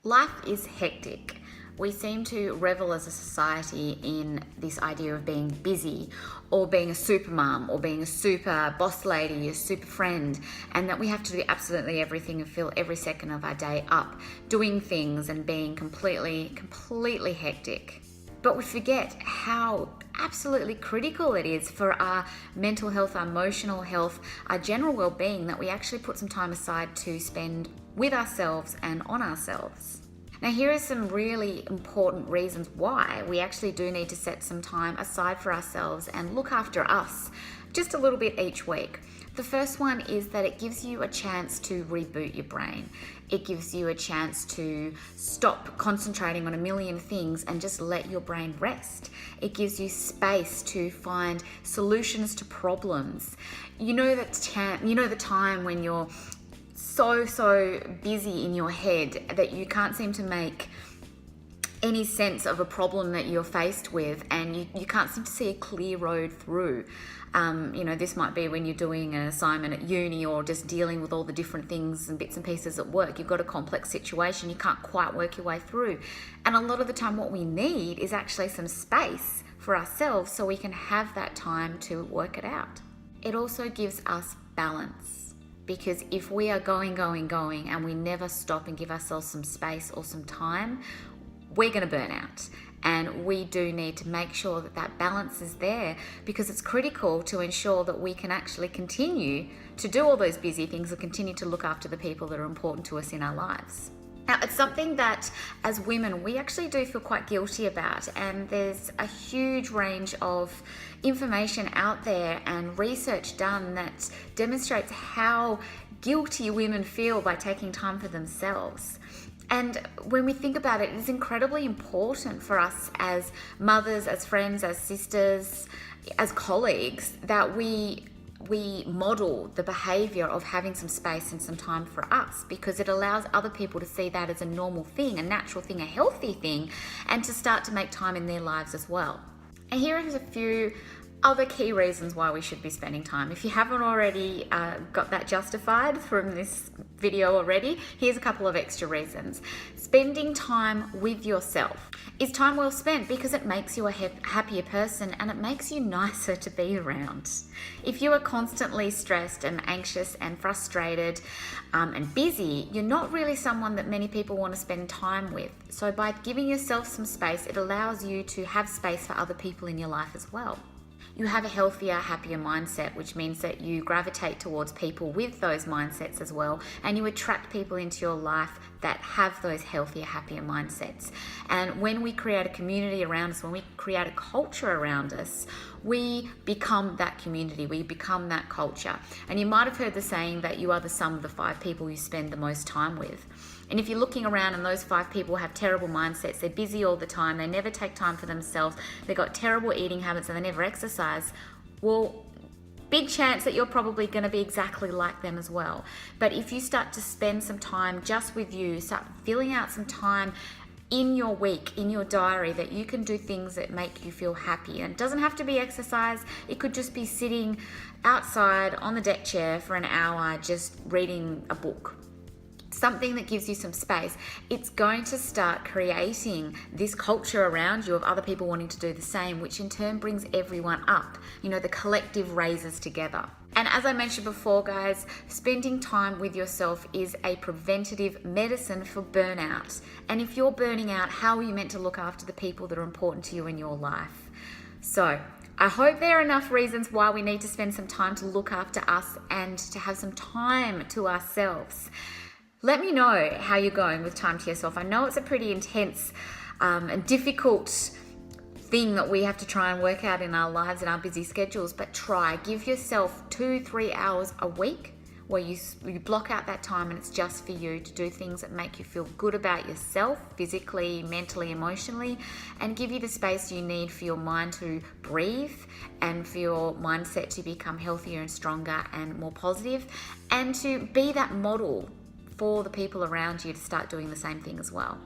Life is hectic. We seem to revel as a society in this idea of being busy or being a super mom or being a super boss lady, a super friend, and that we have to do absolutely everything and fill every second of our day up doing things and being completely hectic. But we forget how absolutely critical it is for our mental health, our emotional health, our general well-being, that we actually put some time aside to spend with ourselves and on ourselves. Now, here are some really important reasons why we actually do need to set some time aside for ourselves and look after us just a little bit each week. The first one is that it gives you a chance to reboot your brain. It gives you a chance to stop concentrating on a million things and just let your brain rest. It gives you space to find solutions to problems. You know the time when you're so busy in your head that you can't seem to make any sense of a problem that you're faced with, and you can't seem to see a clear road through. This might be when you're doing an assignment at uni or just dealing with all the different things and bits and pieces at work. You've got a complex situation, you can't quite work your way through. And a lot of the time what we need is actually some space for ourselves so we can have that time to work it out. It also gives us balance, because if we are going and we never stop and give ourselves some space or some time, we're going to burn out. And we do need to make sure that that balance is there, because it's critical to ensure that we can actually continue to do all those busy things and continue to look after the people that are important to us in our lives. Now, it's something that as women, we actually do feel quite guilty about, and there's a huge range of information out there and research done that demonstrates how guilty women feel by taking time for themselves. And when we think about it, it's incredibly important for us as mothers, as friends, as sisters, as colleagues, that we model the behavior of having some space and some time for us, because it allows other people to see that as a normal thing, a natural thing, a healthy thing, and to start to make time in their lives as well. And here is a few other key reasons why we should be spending time. If you haven't already got that justified from this video already, here's a couple of extra reasons. Spending time with yourself is time well spent because it makes you a happier person and it makes you nicer to be around. If you are constantly stressed and anxious and frustrated and busy, you're not really someone that many people want to spend time with. So by giving yourself some space, it allows you to have space for other people in your life as well. You have a healthier, happier mindset, which means that you gravitate towards people with those mindsets as well, and you attract people into your life that have those healthier, happier mindsets. And when we create a community around us, when we create a culture around us, we become that community, we become that culture. And you might have heard the saying that you are the sum of the 5 people you spend the most time with. And if you're looking around and those 5 people have terrible mindsets, they're busy all the time, they never take time for themselves, they've got terrible eating habits and they never exercise, well, big chance that you're probably going to be exactly like them as well. But if you start to spend some time just with you, start filling out some time in your week, in your diary, that you can do things that make you feel happy. And it doesn't have to be exercise, it could just be sitting outside on the deck chair for an hour just reading a book. Something that gives you some space. It's going to start creating this culture around you of other people wanting to do the same, which in turn brings everyone up. The collective raises together. And as I mentioned before, guys, spending time with yourself is a preventative medicine for burnout. And if you're burning out, how are you meant to look after the people that are important to you in your life? So I hope there are enough reasons why we need to spend some time to look after us and to have some time to ourselves. Let me know how you're going with time to yourself. I know it's a pretty intense and difficult thing that we have to try and work out in our lives and our busy schedules, but give yourself 2-3 hours a week where you block out that time and it's just for you to do things that make you feel good about yourself, physically, mentally, emotionally, and give you the space you need for your mind to breathe and for your mindset to become healthier and stronger and more positive, and to be that model for the people around you to start doing the same thing as well.